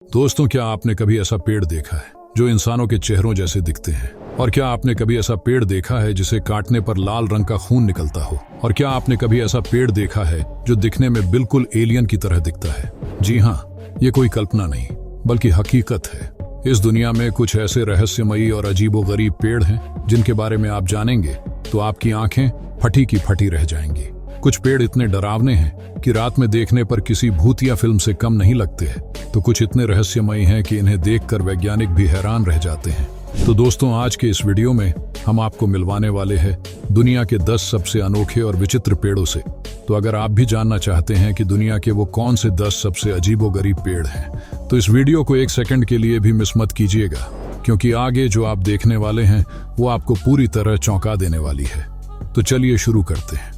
दोस्तों, क्या आपने कभी ऐसा पेड़ देखा है जो इंसानों के चेहरों जैसे दिखते हैं? और क्या आपने कभी ऐसा पेड़ देखा है जिसे काटने पर लाल रंग का खून निकलता हो? और क्या आपने कभी ऐसा पेड़ देखा है जो दिखने में बिल्कुल एलियन की तरह दिखता है? जी हाँ, ये कोई कल्पना नहीं बल्कि हकीकत है। इस दुनिया में कुछ ऐसे रहस्यमयी और अजीबोगरीब पेड़ हैं जिनके बारे में आप जानेंगे तो आपकी आंखें फटी की फटी रह जाएंगी। कुछ पेड़ इतने डरावने हैं कि रात में देखने पर किसी भूतिया फिल्म से कम नहीं लगते हैं, तो कुछ इतने रहस्यमयी हैं कि इन्हें देखकर वैज्ञानिक भी हैरान रह जाते हैं। तो दोस्तों, आज के इस वीडियो में हम आपको मिलवाने वाले हैं दुनिया के 10 सबसे अनोखे और विचित्र पेड़ों से। तो अगर आप भी जानना चाहते हैं कि दुनिया के वो कौन से 10 सबसे अजीबोगरीब पेड़ हैं, तो इस वीडियो को 1 सेकंड के लिए भी मिस मत कीजिएगा, क्योंकि आगे जो आप देखने वाले हैं वो आपको पूरी तरह चौंका देने वाली है। तो चलिए शुरू करते हैं।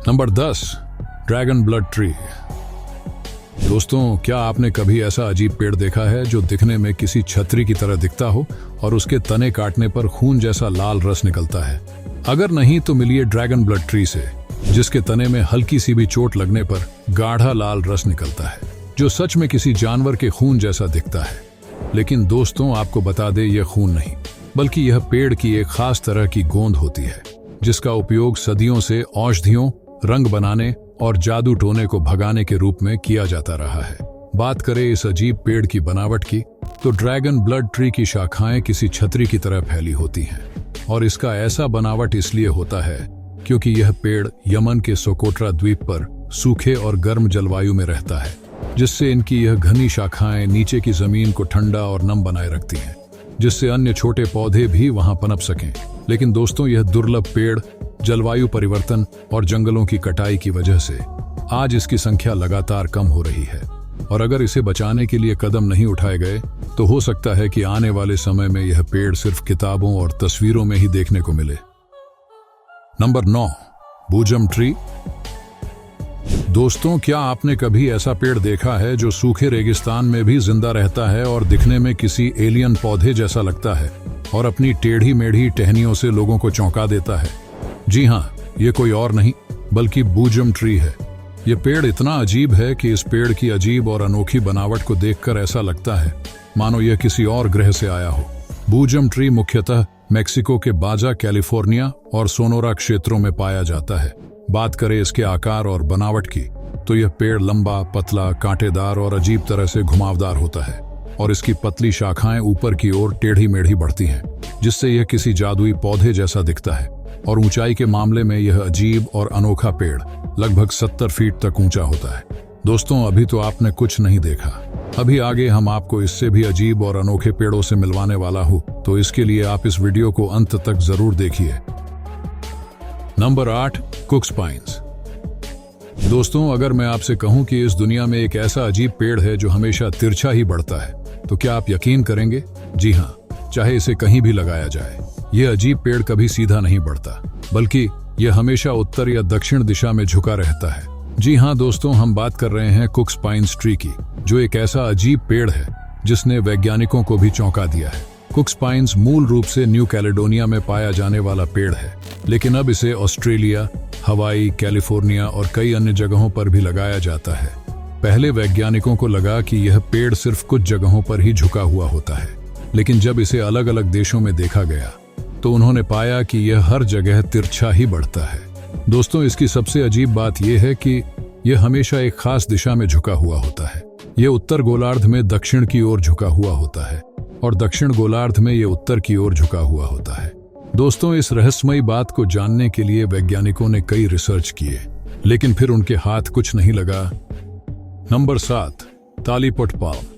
Number 10, dragon blood tree. दोस्तों, क्या आपने कभी ऐसा अजीब पेड़ देखा है जो दिखने में किसी छतरी की तरह दिखता हो और उसके तने काटने पर खून जैसा लाल रस निकलता है? अगर नहीं तो मिलिए ड्रैगन ब्लड ट्री से, जिसके तने में हल्की सी भी चोट लगने पर गाढ़ा लाल रस निकलता है, जो सच में किसी जानवर के खून जैसा दिखता है। लेकिन दोस्तों, आपको बता दे, यह खून नहीं बल्कि यह पेड़ की एक खास तरह की गोंद होती है, जिसका उपयोग सदियों से औषधियों, रंग बनाने और जादू टोने को भगाने के रूप में किया जाता रहा है। बात करें इस अजीब पेड़ की बनावट की, तो ड्रैगन ब्लड ट्री की शाखाएं किसी छतरी की तरह फैली होती हैं, और इसका ऐसा बनावट इसलिए होता है क्योंकि यह पेड़ यमन के सोकोट्रा द्वीप पर सूखे और गर्म जलवायु में रहता है, जिससे इनकी यह घनी शाखाएं नीचे की जमीन को ठंडा और नम बनाए रखती हैं, जिससे अन्य छोटे पौधे भी वहां पनप सकें। लेकिन दोस्तों, यह दुर्लभ पेड़ जलवायु परिवर्तन और जंगलों की कटाई की वजह से आज इसकी संख्या लगातार कम हो रही है, और अगर इसे बचाने के लिए कदम नहीं उठाए गए तो हो सकता है कि आने वाले समय में यह पेड़ सिर्फ किताबों और तस्वीरों में ही देखने को मिले। Number 9, bosom tree. दोस्तों, क्या आपने कभी ऐसा पेड़ देखा है जो सूखे रेगिस्तान में भी जिंदा रहता है और दिखने में किसी एलियन पौधे जैसा लगता है और अपनी टेढ़ी मेढ़ी टहनियों से लोगों को चौंका देता है? जी हाँ, ये कोई और नहीं बल्कि बूजम ट्री है। ये पेड़ इतना अजीब है कि इस पेड़ की अजीब और अनोखी बनावट को देखकर ऐसा लगता है मानो यह किसी और ग्रह से आया हो। बूजम ट्री मुख्यतः मेक्सिको के बाजा, कैलिफोर्निया और सोनोरा क्षेत्रों में पाया जाता है। बात करें इसके आकार और बनावट की, तो यह पेड़ लंबा, पतला, कांटेदार और अजीब तरह से घुमावदार होता है, और इसकी पतली शाखाएं ऊपर की ओर टेढ़ी मेढ़ी बढ़ती हैं, जिससे यह किसी जादुई पौधे जैसा दिखता है। और ऊंचाई के मामले में यह अजीब और अनोखा पेड़ लगभग 70 फीट तक ऊंचा होता है। दोस्तों, अभी तो आपने कुछ नहीं देखा, अभी आगे हम आपको इससे भी अजीब और अनोखे पेड़ों से मिलवाने वाला हूं, तो इसके लिए आप इस वीडियो को अंत तक जरूर देखिए। Number 8, कुक्स pines. दोस्तों, अगर मैं आपसे कहूं कि इस दुनिया में एक ऐसा अजीब पेड़ है जो हमेशा तिरछा ही बढ़ता है, तो क्या आप यकीन करेंगे? जी हाँ, चाहे इसे कहीं भी लगाया जाए, यह अजीब पेड़ कभी सीधा नहीं बढ़ता, बल्कि यह हमेशा उत्तर या दक्षिण दिशा में झुका रहता है। जी हाँ दोस्तों, हम बात कर रहे हैं कुक्स पाइन्स ट्री की, जो एक ऐसा अजीब पेड़ है जिसने वैज्ञानिकों को भी चौंका दिया है। कुक्स पाइन्स मूल रूप से न्यू कैलेडोनिया में पाया जाने वाला पेड़ है, लेकिन अब इसे ऑस्ट्रेलिया, हवाई, कैलिफोर्निया और कई अन्य जगहों पर भी लगाया जाता है। पहले वैज्ञानिकों को लगा कि यह पेड़ सिर्फ कुछ जगहों पर ही झुका हुआ होता है, लेकिन जब इसे अलग अलग देशों में देखा गया तो उन्होंने पाया कि यह हर जगह तिरछा ही बढ़ता है। दोस्तों, इसकी सबसे अजीब बात यह है कि यह हमेशा एक खास दिशा में झुका हुआ होता है। यह उत्तर गोलार्ध में दक्षिण की ओर झुका हुआ होता है, और दक्षिण गोलार्ध में यह उत्तर की ओर झुका हुआ होता है। दोस्तों, इस रहस्यमयी बात को जानने के लिए वैज्ञानिकों ने कई रिसर्च किए, लेकिन फिर उनके हाथ कुछ नहीं लगा। Number 7, talipot palm.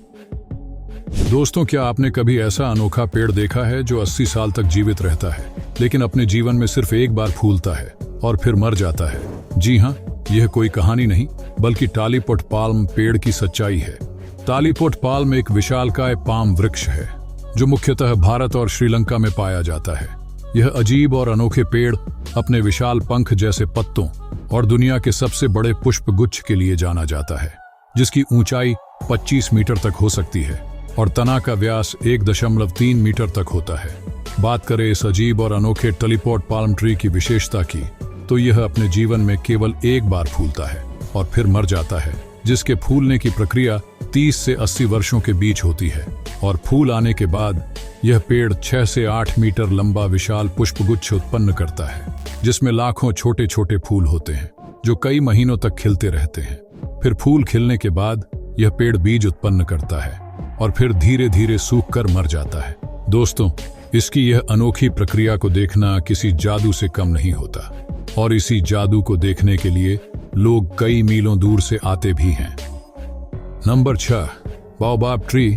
दोस्तों, क्या आपने कभी ऐसा अनोखा पेड़ देखा है जो 80 साल तक जीवित रहता है, लेकिन अपने जीवन में सिर्फ एक बार फूलता है और फिर मर जाता है? जी हाँ, यह कोई कहानी नहीं बल्कि तालीपट पाल्म पेड़ की सच्चाई है। तालीपट पाल्म एक विशालकाय पाम वृक्ष है जो मुख्यतः भारत और श्रीलंका में पाया जाता है। यह अजीब और अनोखे पेड़ अपने विशाल पंख जैसे पत्तों और दुनिया के सबसे बड़े पुष्प गुच्छ के लिए जाना जाता है, जिसकी ऊंचाई 25 मीटर तक हो सकती है और तना का व्यास 1.3 मीटर तक होता है। बात करें इस अजीब और अनोखे तालीपट पाल्म ट्री की विशेषता की, तो यह अपने जीवन में केवल एक बार फूलता है और फिर मर जाता है, जिसके फूलने की प्रक्रिया 30 से 80 वर्षों के बीच होती है और फूल आने के बाद यह पेड़ 6 से 8 मीटर लंबा विशाल पुष्पगुच्छ उत्पन्न करता है, जिसमें लाखों छोटे छोटे फूल होते हैं जो कई महीनों तक खिलते रहते हैं। फिर फूल खिलने के बाद यह पेड़ बीज उत्पन्न करता है और फिर धीरे धीरे सूखकर मर जाता है। दोस्तों, इसकी यह अनोखी प्रक्रिया को देखना किसी जादू से कम नहीं होता और इसी जादू को देखने के लिए लोग कई मीलों दूर से आते भी हैं। Number 6, baobab tree.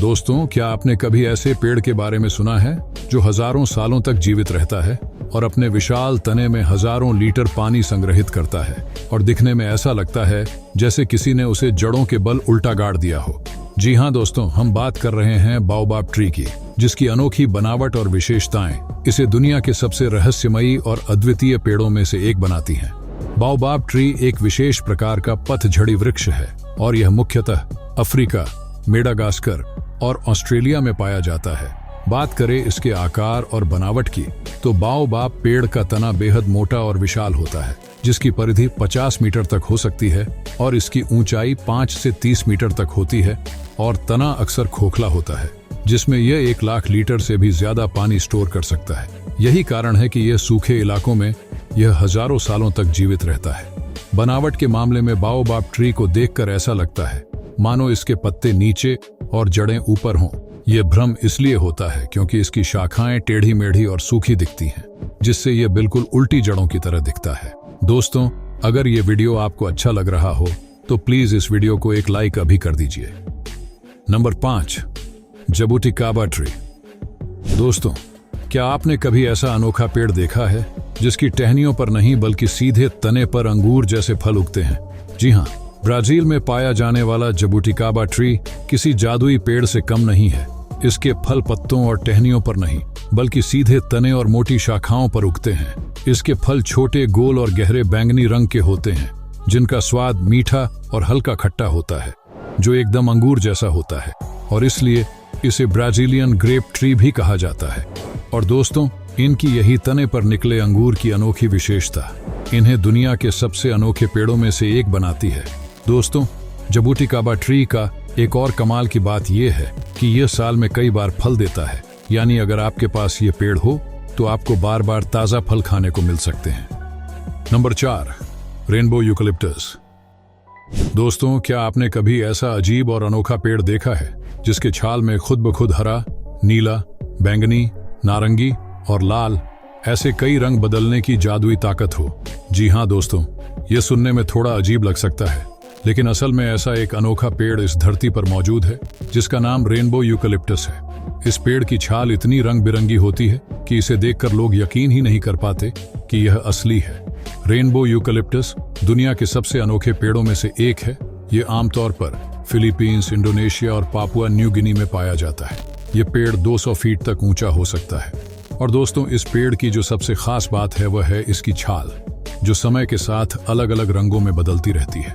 दोस्तों, क्या आपने कभी ऐसे पेड़ के बारे में सुना है जो हजारों सालों तक जीवित रहता है और अपने विशाल तने में हजारों लीटर पानी संग्रहित करता है और दिखने में ऐसा लगता है जैसे किसी ने उसे जड़ों के बल उल्टा गाड़ दिया हो? जी हाँ दोस्तों, हम बात कर रहे हैं बाओबाब ट्री की, जिसकी अनोखी बनावट और विशेषताएं इसे दुनिया के सबसे रहस्यमयी और अद्वितीय पेड़ों में से एक बनाती हैं। बाओबाब ट्री एक विशेष प्रकार का पतझड़ी वृक्ष है और यह मुख्यतः अफ्रीका, मेडागास्कर और ऑस्ट्रेलिया में पाया जाता है। बात करें इसके आकार और बनावट की, तो बाओबाब पेड़ का तना बेहद मोटा और विशाल होता है, जिसकी परिधि 50 मीटर तक हो सकती है और इसकी ऊंचाई 5 से 30 मीटर तक होती है और तना अक्सर खोखला होता है, जिसमें यह 1 लाख लीटर से भी ज्यादा पानी स्टोर कर सकता है। यही कारण है कि यह सूखे इलाकों में यह हजारों सालों तक जीवित रहता है। बनावट के मामले में बाओबाब ट्री को देखकर ऐसा लगता है मानो इसके पत्ते नीचे और जड़ें ऊपर हों। यह भ्रम इसलिए होता है क्योंकि इसकी शाखाएं टेढ़ी मेढ़ी और सूखी दिखती हैं, जिससे यह बिल्कुल उल्टी जड़ों की तरह दिखता है। दोस्तों, अगर यह वीडियो आपको अच्छा लग रहा हो तो प्लीज इस वीडियो को एक लाइक अभी कर दीजिए। Number 5, jabuticaba tree. दोस्तों, क्या आपने कभी ऐसा अनोखा पेड़ देखा है जिसकी टहनियों पर नहीं बल्कि सीधे तने पर अंगूर जैसे फल उगते हैं? जी हाँ, ब्राजील में पाया जाने वाला जबूटिकाबा ट्री किसी जादुई पेड़ से कम नहीं है। इसके फल पत्तों और टहनियों पर नहीं बल्कि सीधे तने और मोटी शाखाओं पर उगते हैं। इसके फल छोटे, गोल और गहरे बैंगनी रंग के होते हैं, जिनका स्वाद मीठा और हल्का खट्टा होता है, जो एकदम अंगूर जैसा होता है और इसलिए इसे ब्राजीलियन ग्रेप ट्री भी कहा जाता है। और दोस्तों, इनकी यही तने पर निकले अंगूर की अनोखी विशेषता इन्हें दुनिया के सबसे अनोखे पेड़ों में से एक बनाती है। दोस्तों, जबूटिकाबा ट्री का एक और कमाल की बात यह है कि यह साल में कई बार फल देता है, यानी अगर आपके पास ये पेड़ हो तो आपको बार बार ताजा फल खाने को मिल सकते हैं। Number 4, rainbow eucalyptus. दोस्तों, क्या आपने कभी ऐसा अजीब और अनोखा पेड़ देखा है जिसके छाल में खुद ब खुद हरा, नीला, बैंगनी, नारंगी और लाल ऐसे कई रंग बदलने की जादुई ताकत हो? जी हाँ दोस्तों, यह सुनने में थोड़ा अजीब लग सकता है, लेकिन असल में ऐसा एक अनोखा पेड़ इस धरती पर मौजूद है जिसका नाम रेनबो यूकलिप्टस है। इस पेड़ की छाल इतनी रंग बिरंगी होती है कि इसे देखकर लोग यकीन ही नहीं कर पाते कि यह असली है। रेनबो यूकलिप्टस दुनिया के सबसे अनोखे पेड़ों में से एक है। यह आमतौर पर फिलीपींस, इंडोनेशिया और पापुआ न्यू गिनी में पाया जाता है। यह पेड़ 200 फीट तक ऊंचा हो सकता है। और दोस्तों, इस पेड़ की जो सबसे खास बात है वह है इसकी छाल, जो समय के साथ अलग अलग रंगों में बदलती रहती है।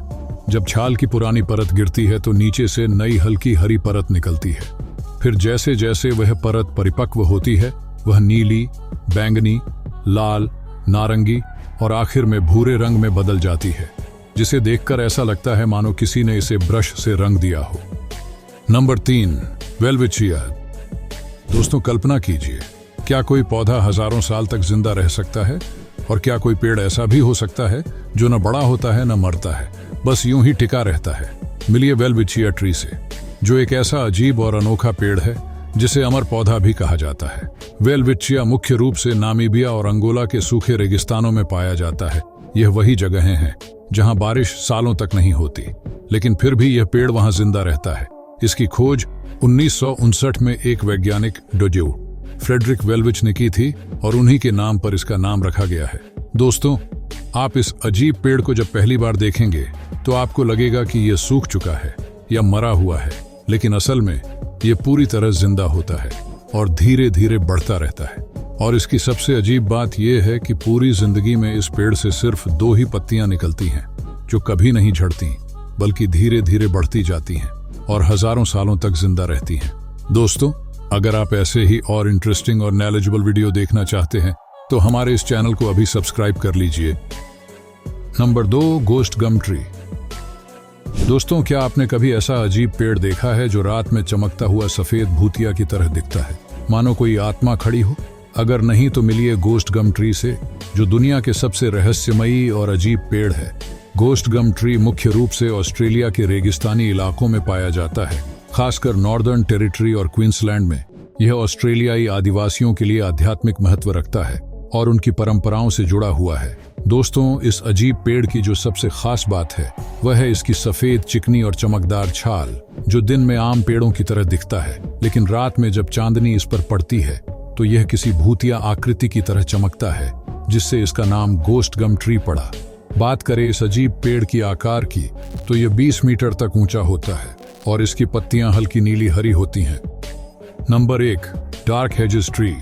जब छाल की पुरानी परत गिरती है तो नीचे से नई हल्की हरी परत निकलती है। फिर जैसे जैसे वह परत परिपक्व होती है, वह नीली, बैंगनी, लाल, नारंगी और आखिर में भूरे रंग में बदल जाती है, जिसे देखकर ऐसा लगता है मानो किसी ने इसे ब्रश से रंग दिया हो। Number 3, welwitschia. दोस्तों, कल्पना कीजिए, क्या कोई पौधा हजारों साल तक जिंदा रह सकता है? और क्या कोई पेड़ ऐसा भी हो सकता है जो न बड़ा होता है न मरता है, बस यूं ही टिका रहता है? मिलिए वेलविचिया ट्री से, जो एक ऐसा अजीब और अनोखा पेड़ है जिसे अमर पौधा भी कहा जाता है। वेलविचिया मुख्य रूप से नामीबिया और अंगोला के सूखे रेगिस्तानों में पाया जाता है। यह वही जगहें हैं जहां बारिश सालों तक नहीं होती, लेकिन फिर भी यह पेड़ वहां जिंदा रहता है। इसकी खोज 1959 में एक वैज्ञानिक डोज्यू फ्रेडरिक वेलविच ने की थी और उन्हीं के नाम पर इसका नाम रखा गया है। दोस्तों, आप इस अजीब पेड़ को जब पहली बार देखेंगे तो आपको लगेगा कि यह सूख चुका है या मरा हुआ है, लेकिन असल में यह पूरी तरह जिंदा होता है और धीरे धीरे बढ़ता रहता है। और इसकी सबसे अजीब बात यह है कि पूरी जिंदगी में इस पेड़ से सिर्फ 2 ही पत्तियां निकलती हैं, जो कभी नहीं झड़ती बल्कि धीरे धीरे बढ़ती जाती हैं और हजारों सालों तक जिंदा रहती हैं। दोस्तों, अगर आप ऐसे ही और इंटरेस्टिंग और नॉलेजेबल वीडियो देखना चाहते हैं तो हमारे इस चैनल को अभी सब्सक्राइब कर लीजिए। नंबर 2, गोस्ट गम ट्री। दोस्तों, क्या आपने कभी ऐसा अजीब पेड़ देखा है जो रात में चमकता हुआ सफेद भूतिया की तरह दिखता है, मानो कोई आत्मा खड़ी हो? अगर नहीं तो मिलिए गोस्ट गम ट्री से, जो दुनिया के सबसे रहस्यमयी और अजीब पेड़ है। गोस्ट गम ट्री मुख्य रूप से ऑस्ट्रेलिया के रेगिस्तानी इलाकों में पाया जाता है, खासकर नॉर्दर्न टेरिटरी और क्वींसलैंड में। यह ऑस्ट्रेलियाई आदिवासियों के लिए आध्यात्मिक महत्व रखता है और उनकी परंपराओं से जुड़ा हुआ है। दोस्तों, इस अजीब पेड़ की जो सबसे खास बात है वह है इसकी सफेद, चिकनी और चमकदार छाल, जो दिन में आम पेड़ों की तरह दिखता है, लेकिन रात में जब चांदनी इस पर पड़ती है तो यह किसी भूतिया आकृति की तरह चमकता है, जिससे इसका नाम गोस्ट गम ट्री पड़ा। बात करें इस अजीब पेड़ की आकार की, तो यह 20 मीटर तक ऊंचा होता है और इसकी पत्तियां हल्की नीली हरी होती हैं। Number 1, dark hedges tree.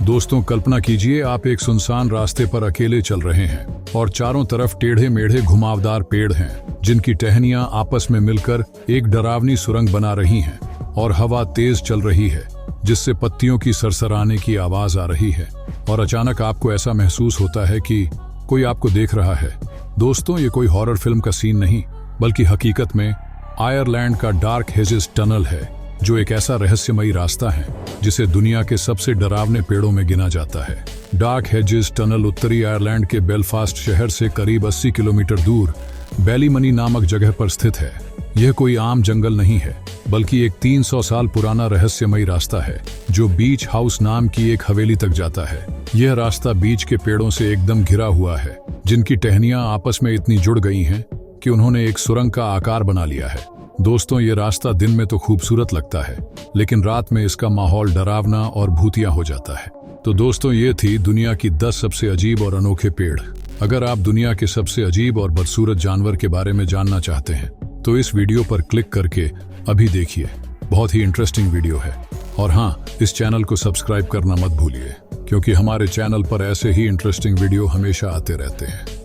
दोस्तों, कल्पना कीजिए आप एक सुनसान रास्ते पर अकेले चल रहे हैं और चारों तरफ टेढ़े मेढ़े घुमावदार पेड़ हैं, जिनकी टहनियां आपस में मिलकर एक डरावनी सुरंग बना रही हैं, और हवा तेज चल रही है, जिससे पत्तियों की सरसराने की आवाज आ रही है, और अचानक आपको ऐसा महसूस होता है कि कोई आपको देख रहा है। दोस्तों, ये कोई हॉरर फिल्म का सीन नहीं, बल्कि हकीकत में आयरलैंड का डार्क हेजेस टनल है, जो एक ऐसा रहस्यमयी रास्ता है जिसे दुनिया के सबसे डरावने पेड़ों में गिना जाता है। डार्क हेजेस टनल उत्तरी आयरलैंड के बेलफास्ट शहर से करीब 80 किलोमीटर दूर बैलीमनी नामक जगह पर स्थित है। यह कोई आम जंगल नहीं है, बल्कि एक 300 साल पुराना रहस्यमयी रास्ता है, जो बीच हाउस नाम की एक हवेली तक जाता है। यह रास्ता बीच के पेड़ों से एकदम घिरा हुआ है, जिनकी टहनियां आपस में इतनी जुड़ गई हैं कि उन्होंने एक सुरंग का आकार बना लिया है। दोस्तों, ये रास्ता दिन में तो खूबसूरत लगता है, लेकिन रात में इसका माहौल डरावना और भूतिया हो जाता है। तो दोस्तों, ये थी दुनिया की 10 सबसे अजीब और अनोखे पेड़। अगर आप दुनिया के सबसे अजीब और बदसूरत जानवर के बारे में जानना चाहते हैं तो इस वीडियो पर क्लिक करके अभी देखिए, बहुत ही इंटरेस्टिंग वीडियो है। और हाँ, इस चैनल को सब्सक्राइब करना मत भूलिए, क्योंकि हमारे चैनल पर ऐसे ही इंटरेस्टिंग वीडियो हमेशा आते रहते हैं।